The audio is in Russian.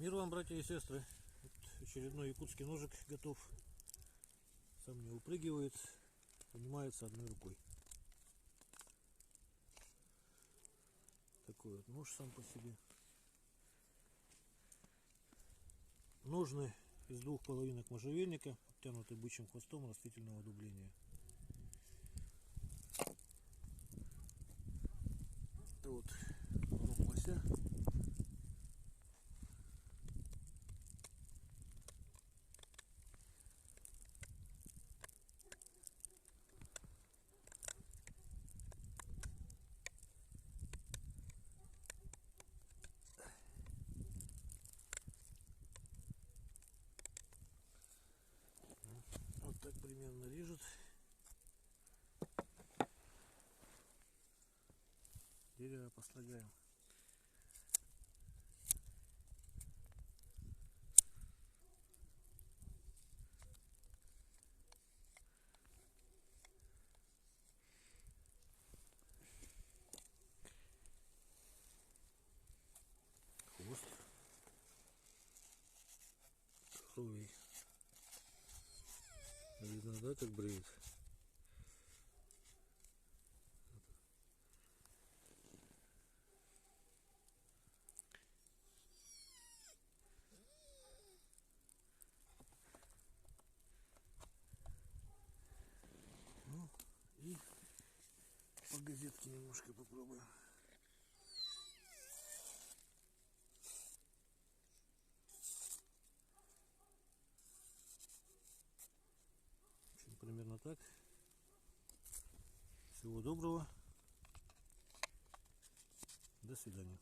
Мир вам, братья и сестры. Вот очередной якутский ножик готов. Сам не упрыгивает, поднимается одной рукой. Такой вот нож сам по себе. Ножны из 2 половинок можжевельника, обтянуты бычьим хвостом растительного дубления. Это вот рог лося. Вот так примерно режет. Дерево послагаем. Хвост. Кровей. Видно, да, как бреет? Ну и по газетке немножко попробуем. Примерно так. Всего доброго. До свидания.